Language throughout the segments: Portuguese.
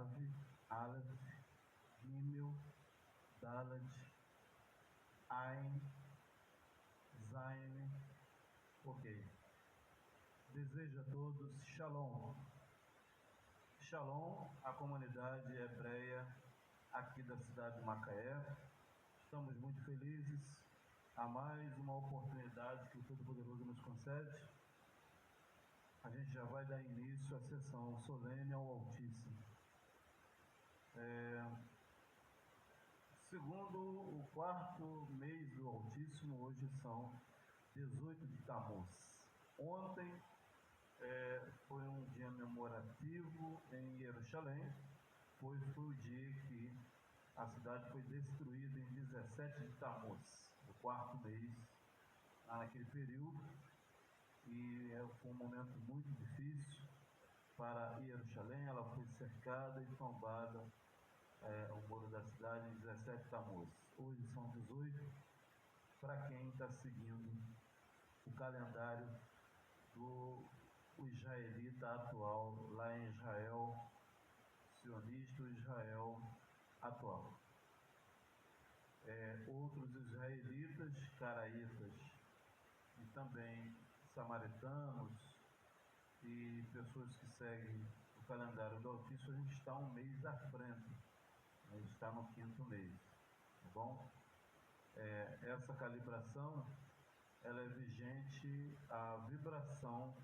Vav, Aleph, Gimel, Dalet, Ain, Zain. Ok. Desejo a todos Shalom. Shalom, a comunidade hebreia aqui da cidade de Macaé. Estamos muito felizes a mais uma oportunidade que o Todo-Poderoso nos concede. A gente já vai dar início à sessão solene ao Altíssimo. Segundo o quarto mês do Altíssimo, hoje são 18 de Tammuz. Ontem foi um dia memorativo em Jerusalém, pois foi o dia que a cidade foi destruída em 17 de Tammuz, no quarto mês, naquele período, e foi um momento muito difícil para Jerusalém. Ela foi cercada e tombada, o muro da cidade, em 17 de Tammuz. Hoje são 18, para quem está seguindo o calendário do israelita atual, lá em Israel, sionista, o Israel atual. Outros israelitas, caraítas e também samaritanos e pessoas que seguem o calendário do Altíssimo, a gente está um mês à frente, a gente está no quinto mês, tá bom? Essa calibração, ela é vigente à vibração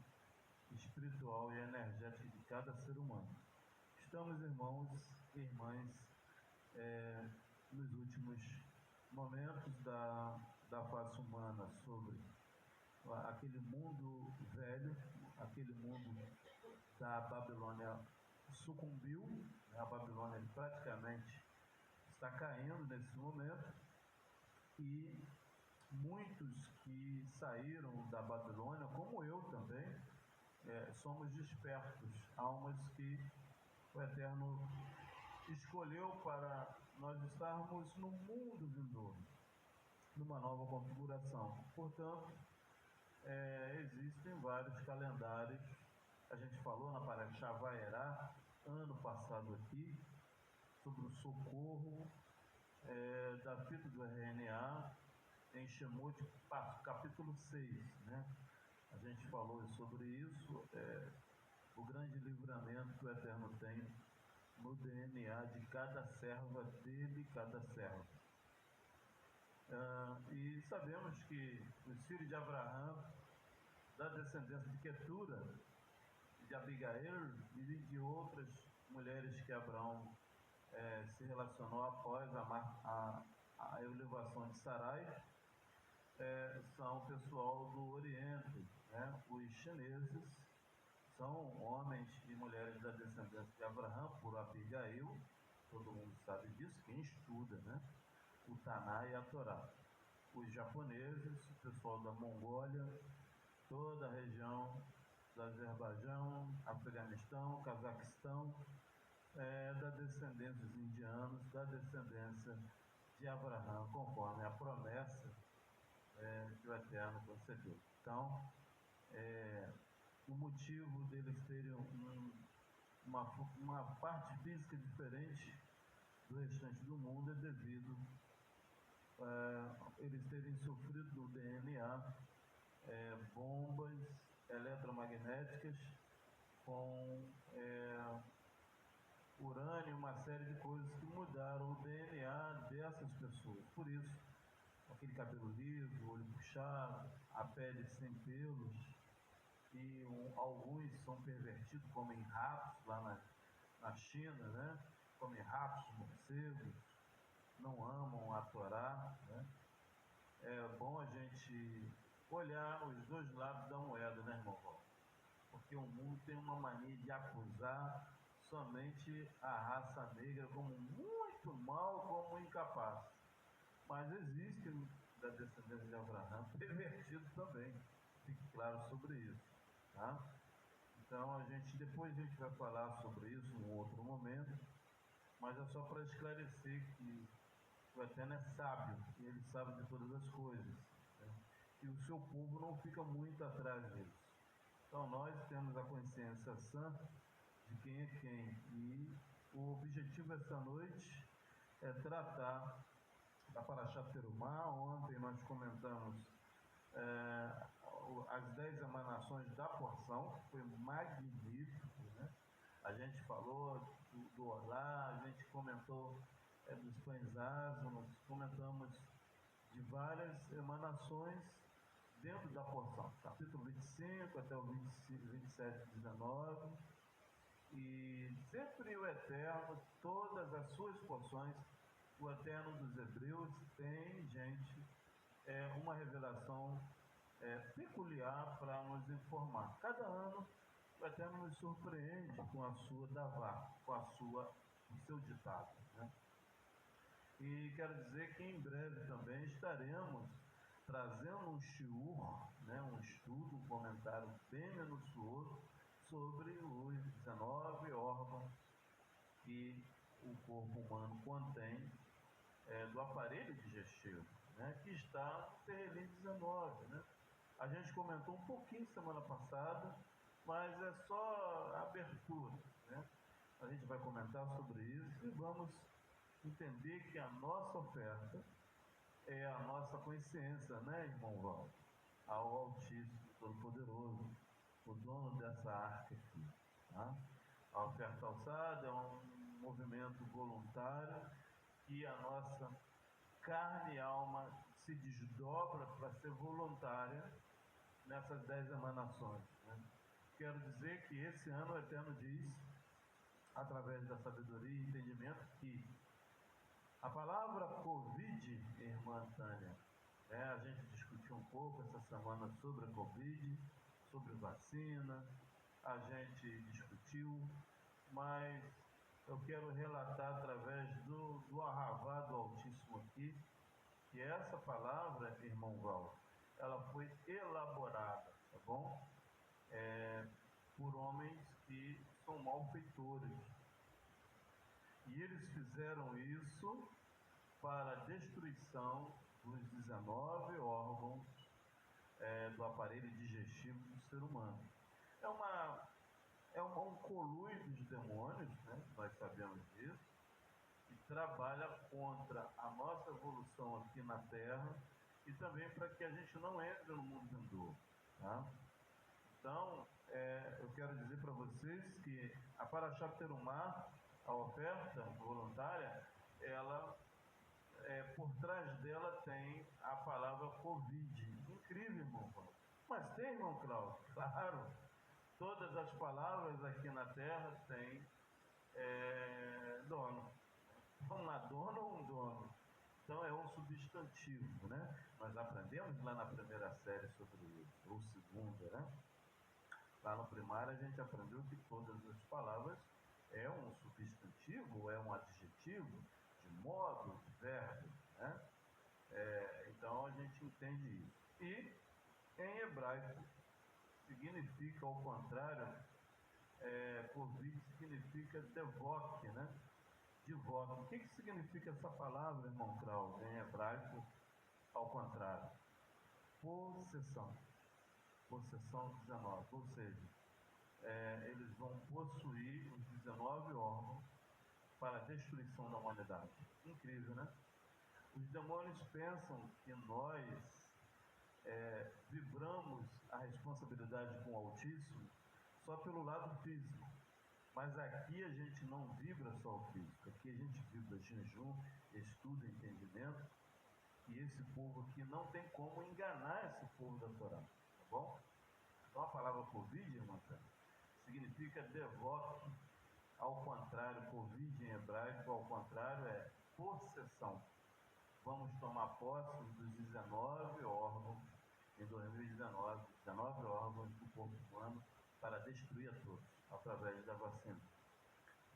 espiritual e energética de cada ser humano. Estamos, irmãos e irmãs, nos últimos momentos da face humana, sobre aquele mundo velho, aquele mundo da Babilônia sucumbiu, a Babilônia praticamente está caindo nesse momento, e muitos que saíram da Babilônia, como eu também, somos despertos, almas que o Eterno escolheu para nós estarmos no mundo vindouro, numa nova configuração. Portanto, existem vários calendários. A gente falou na Parashá Vaerá, ano passado aqui, sobre o socorro da fita do RNA em Shemot, capítulo 6, né? A gente falou sobre isso, o grande livramento que o Eterno tem no DNA de cada serva dele, cada serva. E sabemos que os filhos de Abraão, da descendência de Quetura, de Abigail e de outras mulheres que Abraão se relacionou após a elevação de Sarai, são o pessoal do Oriente, né? Os chineses são homens e mulheres da descendência de Abraão por Abigail, todo mundo sabe disso, quem estuda, né? O Taná e a Torá. Os japoneses, o pessoal da Mongólia, toda a região do Azerbaijão, Afeganistão, Cazaquistão, da descendência dos indianos, da descendência de Abraão, conforme a promessa que o Eterno concedeu. Então, o motivo deles terem uma parte física diferente do restante do mundo é devido eles terem sofrido no DNA bombas eletromagnéticas com urânio, uma série de coisas que mudaram o DNA dessas pessoas. Por isso, aquele cabelo liso, olho puxado, a pele sem pelos, e alguns são pervertidos, comem ratos lá na China, né? Comem ratos, morcegos, não amam a Torá, né? É bom a gente olhar os dois lados da moeda, né, irmão Paulo? Porque o mundo tem uma mania de acusar somente a raça negra como muito mal, como incapaz. Mas existem, da descendência de Abraão, pervertidos também. Fique claro sobre isso, tá? Então, depois a gente vai falar sobre isso em outro momento, mas é só para esclarecer que o Eterno é sábio, e ele sabe de todas as coisas, né? E o seu povo não fica muito atrás disso. Então nós temos a consciência sã de quem é quem, e O objetivo essa noite é tratar da Parashat Terumá. Ontem nós comentamos as 10 emanações da porção, que foi magnífico, né? A gente falou do Olá, a gente comentou dos pães ázimos, comentamos de várias emanações dentro da porção, capítulo 25 até o 27, 19, e sempre o Eterno, todas as suas porções, o Eterno dos Hebreus tem, gente, uma revelação peculiar para nos informar. Cada ano o Eterno nos surpreende com a sua davá, com o seu ditado, né? E quero dizer que em breve também estaremos trazendo um shiur, né, um estudo, um comentário bem minucioso sobre os 19 órgãos que o corpo humano contém do aparelho digestivo, né, que está no Tehillim 19, né? A gente comentou um pouquinho semana passada, mas é só a abertura, né? A gente vai comentar sobre isso e vamos entender que a nossa oferta é a nossa consciência, né, irmão Val? Ao Altíssimo Todo-Poderoso, o dono dessa arca aqui, tá? A oferta alçada é um movimento voluntário que a nossa carne e alma se desdobra para ser voluntária nessas 10 emanações, né? Quero dizer que esse ano o Eterno diz, através da sabedoria e entendimento, que a palavra Covid, irmã Tânia, a gente discutiu um pouco essa semana sobre a Covid, sobre vacina, a gente discutiu, mas eu quero relatar através do Arravá do Altíssimo aqui, que essa palavra, irmão Val, ela foi elaborada, tá bom? Por homens que são malfeitores. E eles fizeram isso para a destruição dos 19 órgãos do aparelho digestivo do ser humano. É um conluio dos demônios, né? Nós sabemos disso, que trabalha contra a nossa evolução aqui na Terra e também para que a gente não entre no mundo vindouro, tá? Então, eu quero dizer para vocês que a Parashat Terumá, a oferta voluntária, ela, por trás dela tem a palavra Covid. Incrível, irmão Cláudio. Mas tem, irmão Cláudio? Claro. Todas as palavras aqui na Terra têm dono. Uma dona ou um dono. Então é um substantivo, né? Nós aprendemos lá na primeira série sobre isso, ou segunda, né? Lá no primário a gente aprendeu que todas as palavras é um substantivo, é um adjetivo, de modo, de verbo, né? Então a gente entende isso. E em hebraico significa, ao contrário, Covid significa devok, né? Devok. O que significa essa palavra, irmão Krau, em hebraico, ao contrário? Possessão. Possessão 19, ou seja, eles vão possuir os 19 órgãos para a destruição da humanidade. Incrível, né? Os demônios pensam que nós vibramos a responsabilidade com o Altíssimo só pelo lado físico. Mas aqui a gente não vibra só o físico, aqui a gente vibra jejum, estudo, entendimento, e esse povo aqui não tem como enganar esse povo da Torá, tá bom? Então a palavra Covid, irmã, significa devote, ao contrário, Covid em hebraico, ao contrário, é possessão. Vamos tomar posse dos 19 órgãos em 2019, 19 órgãos do corpo humano para destruir a todos, através da vacina.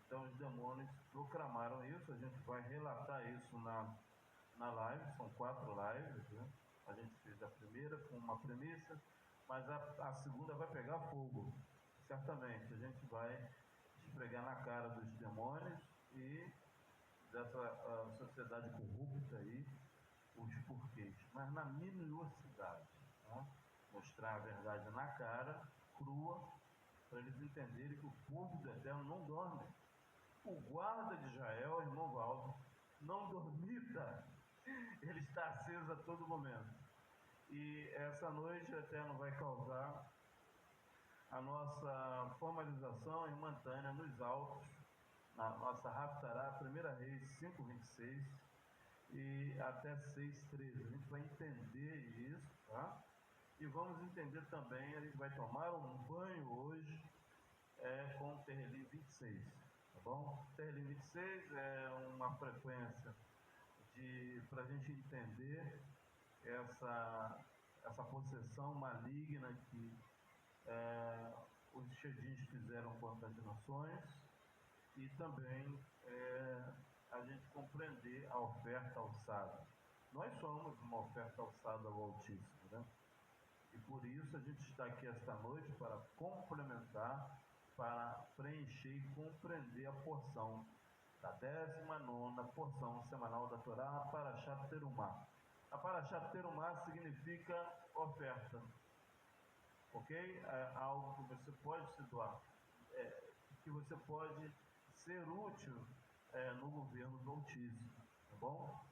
Então os demônios proclamaram isso, a gente vai relatar isso na live, são 4 lives, né? A gente fez a primeira com uma premissa, mas a segunda vai pegar fogo, certamente. A gente vai esfregar na cara dos demônios e dessa sociedade corrupta aí, os porquês, mas na minuciosidade, tá? Mostrar a verdade na cara, crua, para eles entenderem que o povo do Eterno não dorme. o guarda de Israel, irmão Valdo, não dormita. Ele está aceso a todo momento. E essa noite o Eterno vai causar a nossa formalização em Tânia nos autos, na nossa Haftará, 1 Reis 5:26 e até 6:13. A gente vai entender isso, tá? E vamos entender também, a gente vai tomar um banho hoje com o Terrelim 26, tá bom? Terrelim 26 é uma frequência para a gente entender essa possessão maligna que os xedins fizeram contra as nações e também a gente compreender a oferta alçada. Nós somos uma oferta alçada ao Altíssimo, né? E por isso a gente está aqui esta noite para complementar, para preencher e compreender a porção da 19ª porção semanal da Torá, a Parashat Terumá. A Parashat Terumá significa oferta, ok? É algo que você pode se doar, que você pode ser útil no governo do Altíssimo, tá bom?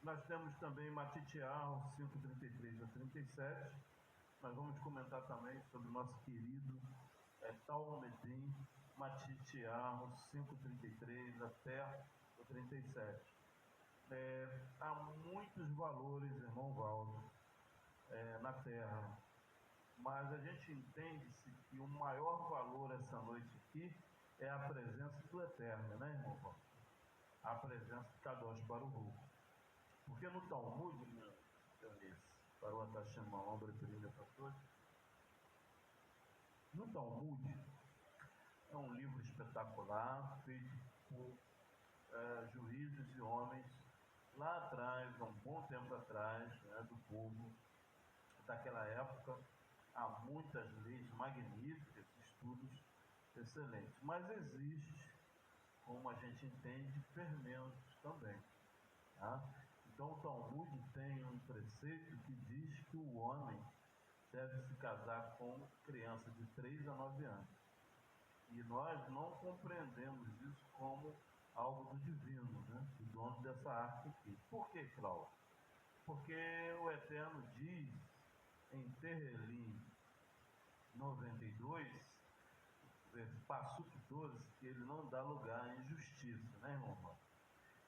Nós temos também Matitiarro 5:33-37. Nós vamos comentar também sobre o nosso querido Talmedim, Matitiarro 5:33 até o 37. Há muitos valores, irmão Valdo, na Terra, mas a gente entende-se que o maior valor essa noite aqui é a presença do Eterno, né, irmão Valdo? A presença de Kadosh Baruch. Porque no Talmud, para o Atashema, obra primeira pastor, no Talmud é um livro espetacular, feito por juízes e homens lá atrás, há um bom tempo atrás, né, do povo daquela época. Há muitas leis magníficas, estudos excelentes, mas existe, como a gente entende, fermentos também, tá? Então o Talmud tem um preceito que diz que o homem deve se casar com criança de 3 a 9 anos. E nós não compreendemos isso como algo do divino, né? Do dono dessa arte aqui. Por que, Cláudio? Porque o Eterno diz em Terrelim 92, Passuque 12, que ele não dá lugar à injustiça, né, irmão?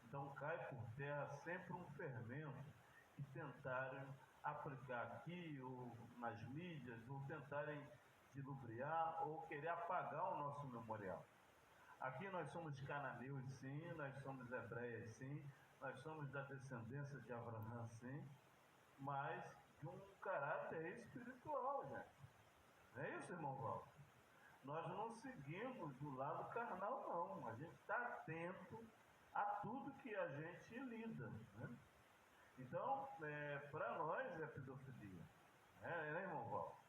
Então cai por terra sempre um fermento que tentarem aplicar aqui ou nas mídias, ou tentarem dilubriar ou querer apagar o nosso memorial. Aqui nós somos cananeus, sim, nós somos hebreias, sim, nós somos da descendência de Abraão, sim, mas de um caráter espiritual, gente. Não é isso, irmão Val? Nós não seguimos o lado carnal, não. A gente está atento a tudo que a gente lida, né? Então, para nós é pedofilia, né, irmão Val?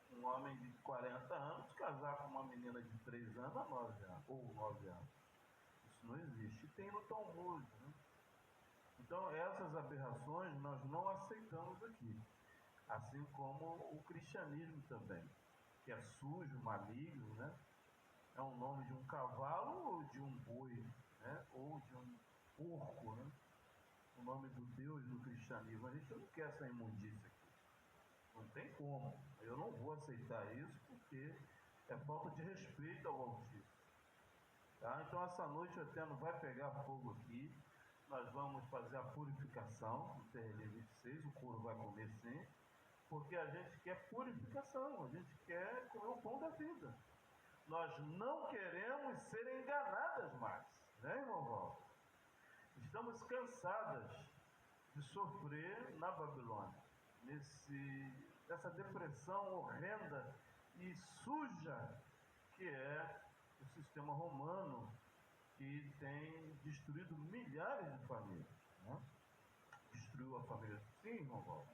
Um homem de 40 anos casar com uma menina de 3 anos a 9 anos, ou 9 anos. Isso não existe. E tem no Talmud, né? Então, essas aberrações nós não aceitamos aqui. Assim como o cristianismo também, que é sujo, maligno, né? É o nome de um cavalo ou de um boi, né? Ou de um porco, né? O nome do Deus no cristianismo. A gente não quer essa imundícia aqui. Não tem como. Eu não vou aceitar isso porque é falta de respeito ao Altíssimo. Tá? Então essa noite o Eterno vai pegar fogo aqui. Nós vamos fazer a purificação do Terrelim 26. O couro vai comer sim. Porque a gente quer purificação. A gente quer comer o pão da vida. Nós não queremos ser enganadas mais. Né, irmão Val? Estamos cansadas de sofrer na Babilônia, nessa depressão horrenda e suja que é o sistema romano, que tem destruído milhares de famílias, né? Destruiu a família. Sim, irmão Val?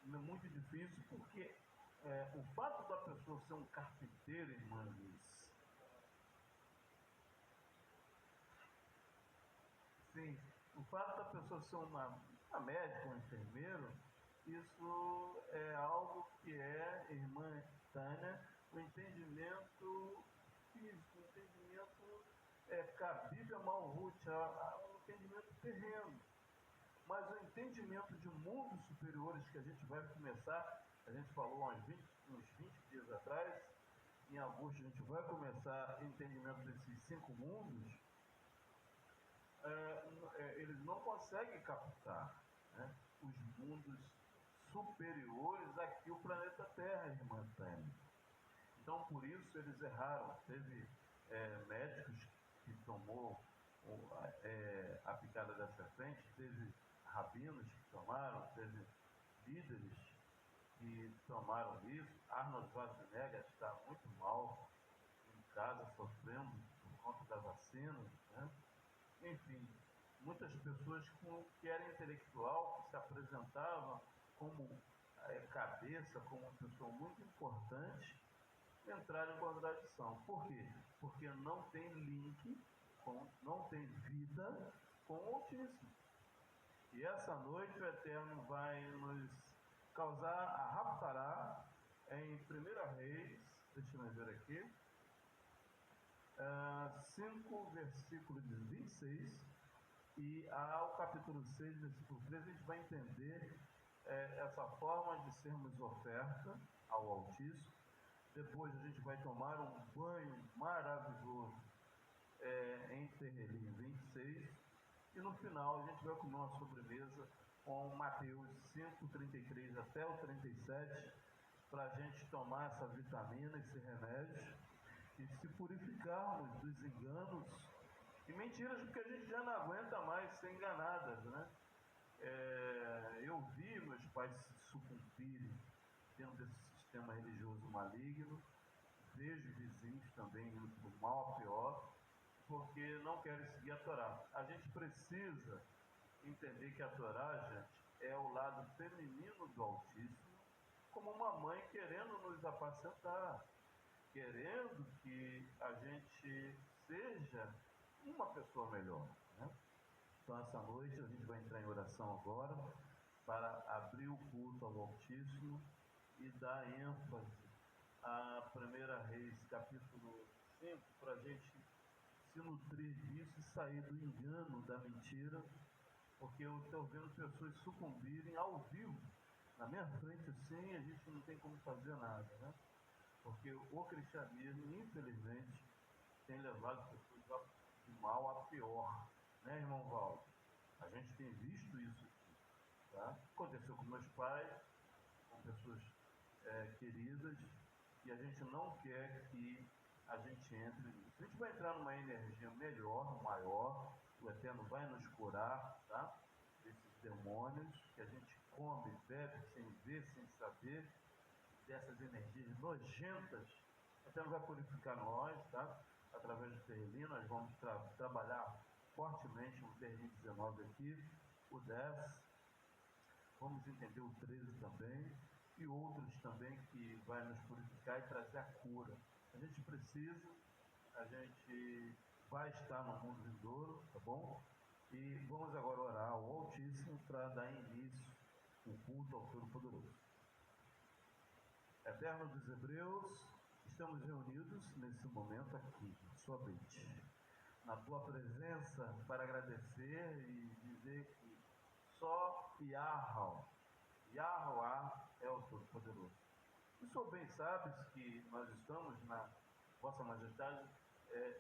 É muito difícil porque o fato da pessoa ser um carpinteiro, irmã Liz, sim, o fato da pessoa ser uma médica, um enfermeiro, isso é algo que é, irmã Tânia, o entendimento físico, o entendimento cabível a Malhut, um entendimento terreno. Mas o entendimento de mundos superiores que a gente vai começar, a gente falou uns 20 dias atrás, em agosto a gente vai começar o entendimento desses 5 mundos, eles não conseguem captar, né, os mundos superiores aqui o planeta Terra, irmã Tânia. Então, por isso, eles erraram. Teve médicos que tomou a picada da serpente, teve rabinos que tomaram, teve líderes que tomaram isso. Arnold Schwarzenegger está muito mal em casa, sofrendo por conta da vacina, né? Enfim, muitas pessoas que eram intelectual, que se apresentavam como cabeça, como uma pessoa muito importante, entraram em contradição. Por quê? Porque não tem link, não tem vida com o Altíssimo. E essa noite o Eterno vai nos causar a raptará em 1 Reis, deixa eu ver aqui, 5, versículo 26, e ao capítulo 6, versículo 13, a gente vai entender essa forma de sermos oferta ao Altíssimo. Depois a gente vai tomar um banho maravilhoso em Terrelim 26. E no final a gente vai comer uma sobremesa com Mateus 5, 33 até o 37, para a gente tomar essa vitamina, esse remédio, e se purificarmos dos enganos e mentiras, porque a gente já não aguenta mais ser enganadas, né? Eu vi meus pais se sucumbirem dentro desse sistema religioso maligno, vejo vizinhos também indo do mal a pior, porque não querem seguir a Torá. A gente precisa entender que a Torá, gente, é o lado feminino do Altíssimo, como uma mãe querendo nos apacentar, querendo que a gente seja uma pessoa melhor, né? Então, essa noite a gente vai entrar em oração agora para abrir o culto ao Altíssimo e dar ênfase a 1 Reis, capítulo 5, para a gente se nutrir disso e sair do engano, da mentira, porque eu estou vendo pessoas sucumbirem ao vivo, na minha frente assim, a gente não tem como fazer nada, né? Porque o cristianismo, infelizmente, tem levado pessoas de mal a pior, né, irmão Valdo? A gente tem visto isso aqui, tá? Aconteceu com meus pais, com pessoas queridas, e a gente não quer que a gente entre nisso. A gente vai entrar numa energia melhor, maior, o Eterno vai nos curar, tá? Desses demônios que a gente come, bebe, sem ver, sem saber, dessas energias nojentas. O Eterno vai purificar nós, tá? Através do Terrelim, nós vamos trabalhar fortemente o Terrelim 19 aqui, o 10, vamos entender o 13 também, e outros também que vai nos purificar e trazer a cura. A gente precisa, a gente vai estar no mundo vindouro, tá bom? E vamos agora orar ao Altíssimo para dar início o culto ao Todo-Poderoso. Eterno dos Hebreus, estamos reunidos nesse momento aqui, na sua mente, na tua presença, para agradecer e dizer que só Yahweh é o Todo-Poderoso. O senhor bem sabes que nós estamos na Vossa Majestade,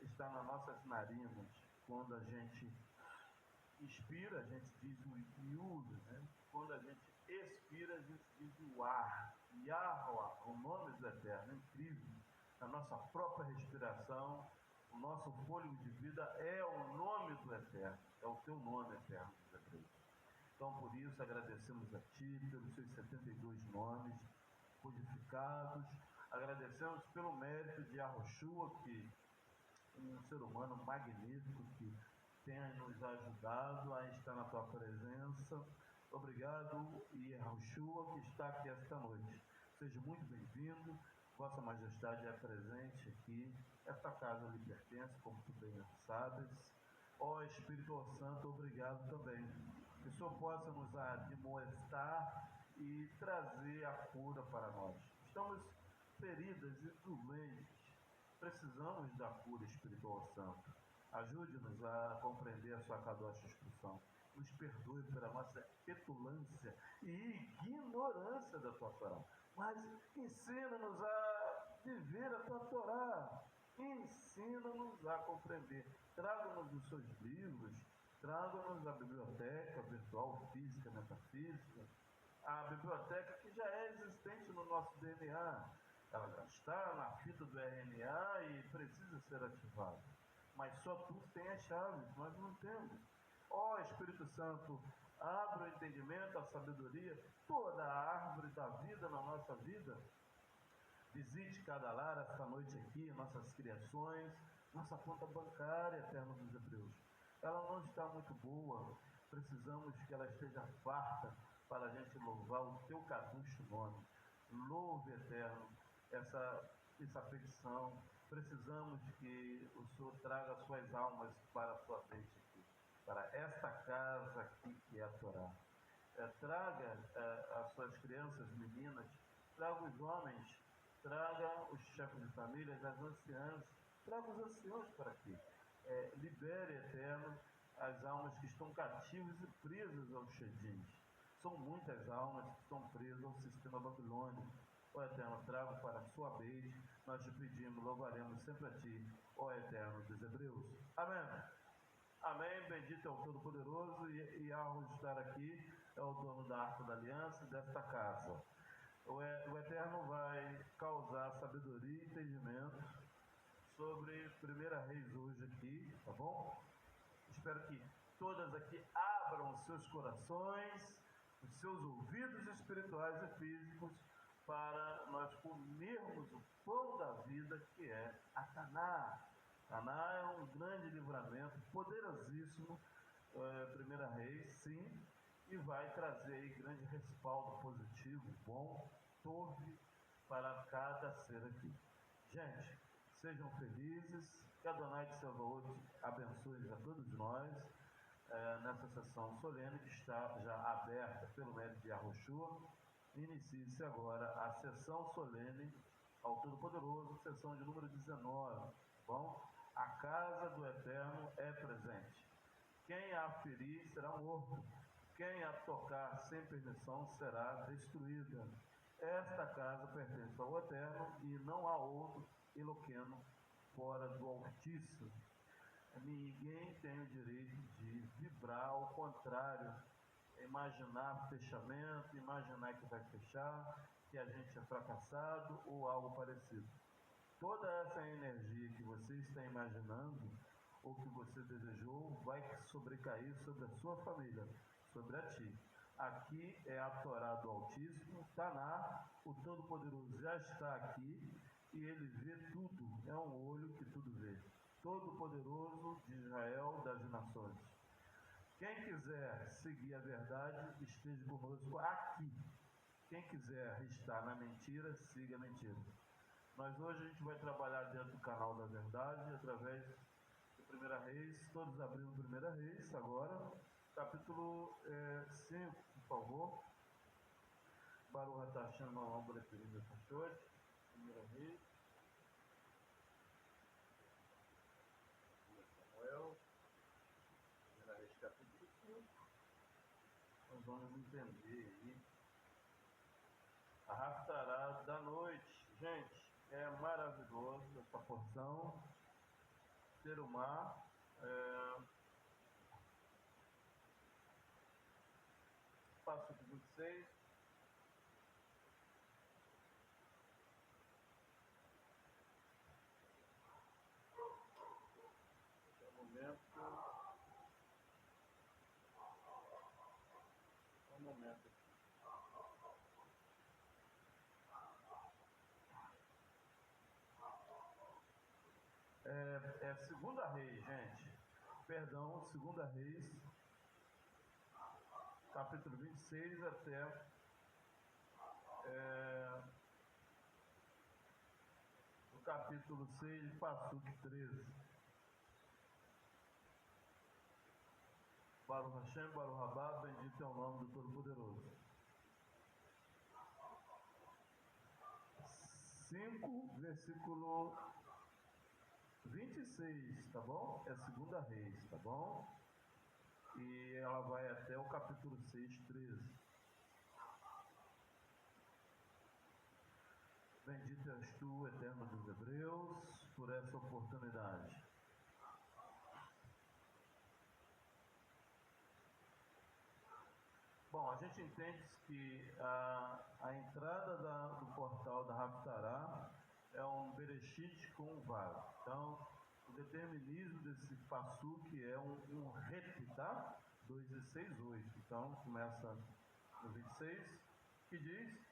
está nas nossas narinas. Quando a gente inspira, a gente diz o Yud, né? Quando a gente expira, a gente diz o ar. Yahweh, o nome do Eterno, é incrível. A nossa própria respiração, o nosso fôlego de vida é o nome do Eterno, é o teu nome, Eterno dos Hebreus. Então, por isso, agradecemos a Ti pelos seus 72 nomes codificados, agradecemos pelo mérito de Yahushua, que um ser humano magnífico que tem nos ajudado a estar na Tua presença. Obrigado, Yahushua, que está aqui esta noite. Seja muito bem-vindo, Vossa Majestade é presente aqui, esta casa lhe pertence, como tu bem sabes. Ó Espírito Santo, obrigado também. Que o Senhor possa nos admoestar e trazer a cura para nós. Estamos feridas e doentes, precisamos da cura espiritual santa. Ajude-nos a compreender a sua kadosh instrução. Nos perdoe pela nossa petulância e ignorância da tua Torá. Mas ensina-nos a viver a tua Torá. Ensina-nos a compreender. Traga-nos os seus livros, traga-nos a biblioteca virtual, física, metafísica, a biblioteca que já é existente no nosso DNA. Ela já está na fita do RNA e precisa ser ativada. Mas só tu tem as chaves, nós não temos. Ó Espírito Santo, abra o entendimento, a sabedoria, toda a árvore da vida na nossa vida. Visite cada lar esta noite aqui, nossas criações, nossa conta bancária, Eterno dos Hebreus. Ela não está muito boa, precisamos que ela esteja farta para a gente louvar o teu caducho nome. Louve, Eterno, essa petição. Precisamos que o Senhor traga suas almas para a sua frente aqui, para esta casa aqui que é a Torá. Traga as suas crianças, meninas, traga os homens, traga os chefes de família, as anciãs, traga os anciãos para aqui. Libere, Eterno, as almas que estão cativas e presas aos shedins. São muitas almas que estão presas ao sistema babilônico. Ó Eterno, trago para a sua vez, nós te pedimos, louvaremos sempre a ti, ó Eterno dos Hebreus. Amém. Amém, bendito é o Todo-Poderoso, e ao estar aqui, é o dono da Arca da Aliança desta casa. O Eterno vai causar sabedoria e entendimento sobre 1 Reis hoje aqui, tá bom? Espero que todas aqui abram os seus corações, os seus ouvidos espirituais e físicos, para nós comermos o pão da vida, que é a Taná. Taná é um grande livramento, poderosíssimo, 1 Reis, sim, e vai trazer aí grande respaldo positivo, bom, torre para cada ser aqui. Gente, sejam felizes, que Adonai de Sabaoth abençoe a todos nós, nessa sessão solene que está já aberta pelo mérito de Yahushua. Inicie-se agora a sessão solene ao Todo-Poderoso, sessão de número 19. Bom, a casa do Eterno é presente. Quem a ferir será morto. Quem a tocar sem permissão será destruída. Esta casa pertence ao Eterno e não há outro Eloqueno fora do Altíssimo. Ninguém tem o direito de vibrar ao contrário, imaginar fechamento, imaginar que vai fechar, que a gente é fracassado ou algo parecido. Toda essa energia que você está imaginando ou que você desejou vai sobrecair sobre a sua família, sobre a ti. Aqui é a Torá do Altíssimo, Taná, o Todo-Poderoso já está aqui e ele vê tudo, é um olho que tudo vê. Todo-Poderoso de Israel, das nações. Quem quiser seguir a verdade, esteja conosco aqui. Quem quiser estar na mentira, siga a mentira. Mas hoje a gente vai trabalhar dentro do canal da verdade, através de 1 Reis, todos abrindo 1 Reis agora, capítulo 5, por favor. Baruch atah Hashem Ma'am B'Lefirim B'Fashot, 1 Reis. Samuel, 1 Reis capítulo 5. Nós vamos entender aí a Haftará da noite. Gente, é maravilhoso essa porção. Terumá, passo de 26. Um momento. Segunda Reis, gente. Perdão, Segunda Reis, capítulo 26 até o capítulo 6, Passuque 13. Baruch Hashem, Baruch Rabá, bendito é o nome do Todo-Poderoso. 5, versículo 26, tá bom? É 2 Reis, tá bom? E ela vai até o capítulo 6, 13. Bendito és tu, eterno dos Hebreus, por essa oportunidade. Bom, a gente entende que a entrada do portal da Haftarah é um Bereshit com um Vav. Então, o determinismo desse Passuque é um rete, tá? 2 e 6, 8. Então, começa no 26, que diz: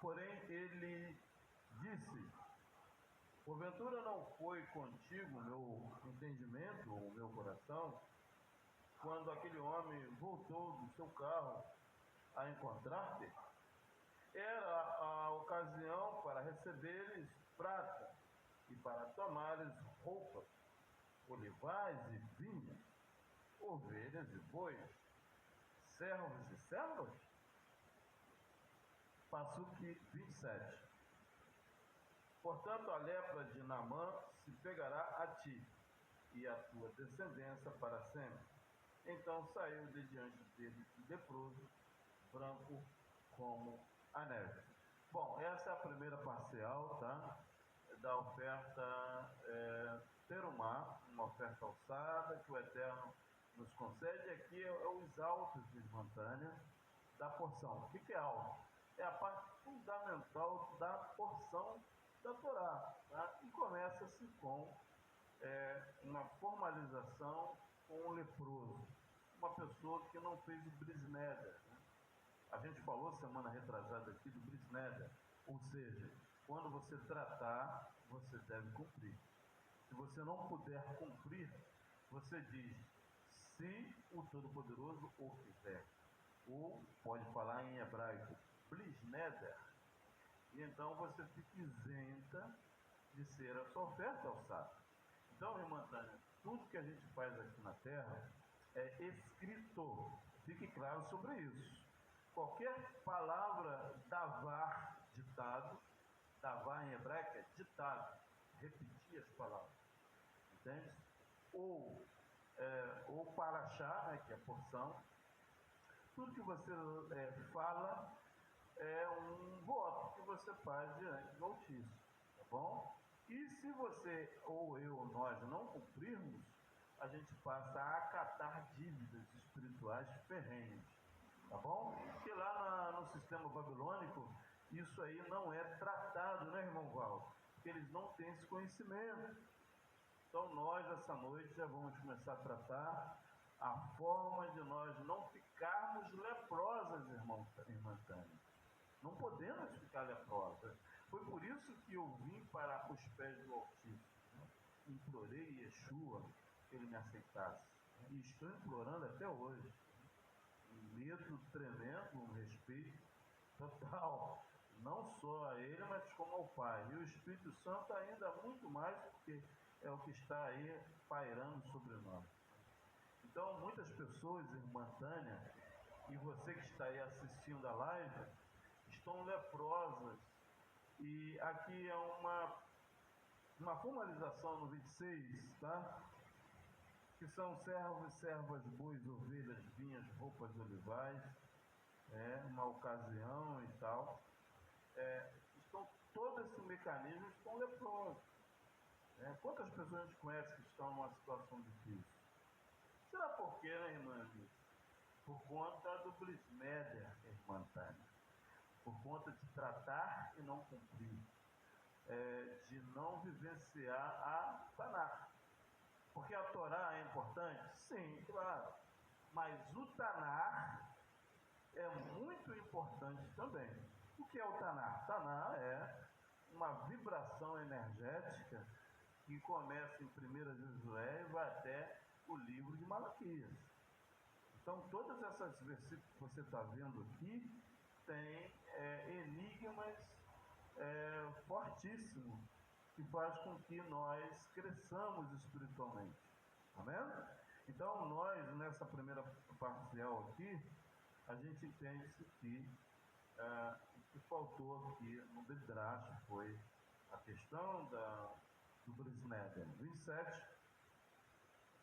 porém, ele disse: porventura não foi contigo o meu entendimento, o meu coração, quando aquele homem voltou do seu carro a encontrar-te? Era a ocasião para receberes prata e para tomares roupas, olivais e vinhas, ovelhas e bois, servos e servas? Passuque 27. Portanto, a lepra de Naamã se pegará a ti e a tua descendência para sempre. Então saiu de diante dele leproso, branco como a neve. Bom, essa é a primeira parcial, tá? Da oferta terumá, uma oferta alçada que o Eterno nos concede. Aqui é os altos de espontânea da porção. O que é alto? É a parte fundamental da porção da Torá, tá? E começa-se com uma formalização com o leproso, uma pessoa que não fez o bris neder, né? A gente falou semana retrasada aqui do bris neder, ou seja, quando você tratar, você deve cumprir. Se você não puder cumprir, você diz: se o Todo-Poderoso o quiser. Ou pode falar em hebraico, bris neder, e então você fica isenta de ser a sua oferta alçada. Então, irmã Tânia, tudo que a gente faz aqui na terra é escrito. Fique claro sobre isso. Qualquer palavra davar, ditado, davar em hebraico é ditado, repetir as palavras, entende? Ou paraxá, né, que é porção. Tudo que você fala é um voto que você faz diante do Altíssimo, tá bom? E se você, ou eu, ou nós não cumprirmos, a gente passa a acatar dívidas espirituais ferrenhas, tá bom? Porque lá no sistema babilônico, isso aí não é tratado, né, irmão Val? Porque eles não têm esse conhecimento. Então nós, essa noite, já vamos começar a tratar a forma de nós não ficarmos leprosas, irmã Tânia. Não podemos ficar leprosas. Foi por isso que eu vim para os pés do Altíssimo, né? Implorei Yeshua que ele me aceitasse. E estou implorando até hoje. Um medo tremendo, um respeito total. Não só a ele, mas como ao Pai. E o Espírito Santo ainda muito mais, porque é o que está aí pairando sobre nós. Então, muitas pessoas, irmã Tânia, e você que está aí assistindo a live, estão leprosas. E aqui é uma formalização no 26, tá? Que são servos, servas, bois, ovelhas, vinhas, roupas, olivais, uma ocasião e tal. Todo esse mecanismo estão leprosos. Quantas pessoas a gente conhece que estão numa situação difícil? Será por quê, né, irmã? Por conta do bris neder, irmã Tânia. Por conta de tratar e não cumprir, de não vivenciar a Tanakh. Porque a Torá é importante? Sim, claro. Mas o Tanakh é muito importante também. O que é o Tanakh? Tanakh é uma vibração energética que começa em 1 Josué e vai até o livro de Malaquias. Então, todas essas versículos que você está vendo aqui tem enigmas fortíssimos que faz com que nós cresçamos espiritualmente. Amém? Então, nós, nessa primeira parcial aqui, a gente entende que que faltou aqui no Midrash foi a questão do Bris Neder. 27.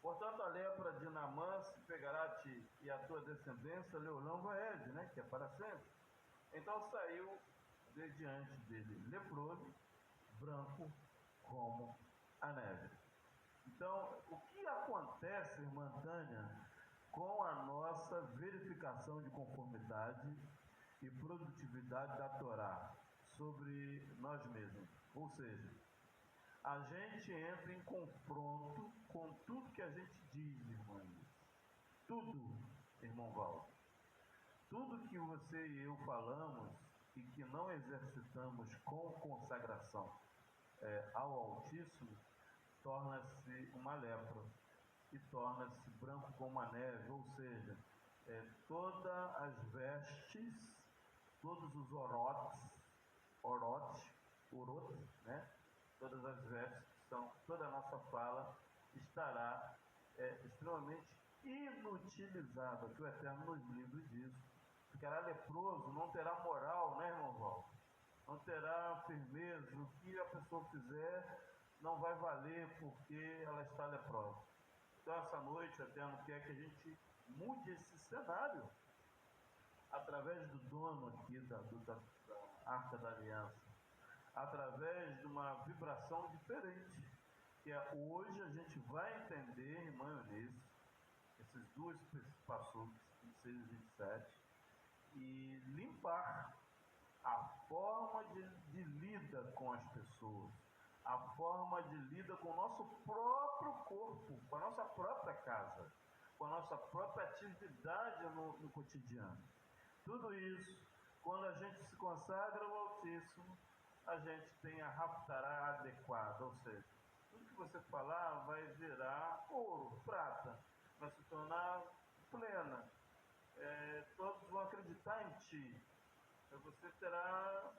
Portanto, a lepra de Naamã se pegará a ti, e a tua descendência, Leolão Vaed, né, que é para sempre. Então saiu de diante dele leproso, branco como a neve. Então, o que acontece, irmã Tânia, com a nossa verificação de conformidade e produtividade da Torá sobre nós mesmos? Ou seja, a gente entra em confronto com tudo que a gente diz, irmãs. Tudo, irmão Valdo. Tudo que você e eu falamos e que não exercitamos com consagração ao Altíssimo, torna-se uma lepra e torna-se branco como a neve, ou seja, todas as vestes, todos os orotes, né? Todas as vestes que são, toda a nossa fala estará extremamente inutilizada, que o Eterno nos livre disso. Ficará leproso, não terá moral, né, irmão Val? Não terá firmeza, o que a pessoa fizer não vai valer porque ela está leprosa. Então essa noite o Eterno quer que a gente mude esse cenário através do dono aqui da Arca da Aliança, através de uma vibração diferente, que hoje a gente vai entender, irmã Eunice, esses dois passos, 26 e 27, e limpar a forma de lida com as pessoas, a forma de lida com o nosso próprio corpo, com a nossa própria casa, com a nossa própria atividade no cotidiano. Tudo isso, quando a gente se consagra ao Altíssimo, a gente tem a raftará adequada, ou seja, tudo que você falar vai virar ouro, prata, vai se tornar plena. Todos vão acreditar em ti. Você terá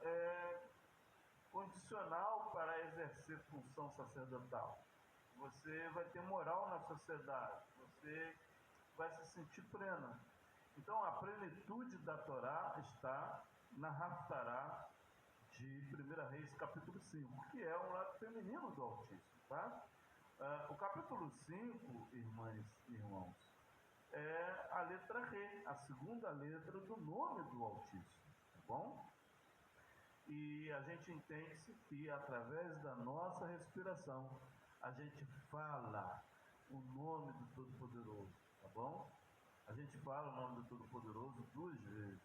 condicional para exercer função sacerdotal. Você vai ter moral na sociedade. Você vai se sentir plena. Então, a plenitude da Torá está na Haftará de 1 Reis, capítulo 5, que é um lado feminino do Altíssimo. Tá? O capítulo 5, irmãs e irmãos, é a letra Re, a segunda letra do nome do Altíssimo. Tá bom? E a gente entende-se que através da nossa respiração a gente fala o nome do Todo-Poderoso, tá bom? A gente fala o nome do Todo-Poderoso 2 vezes.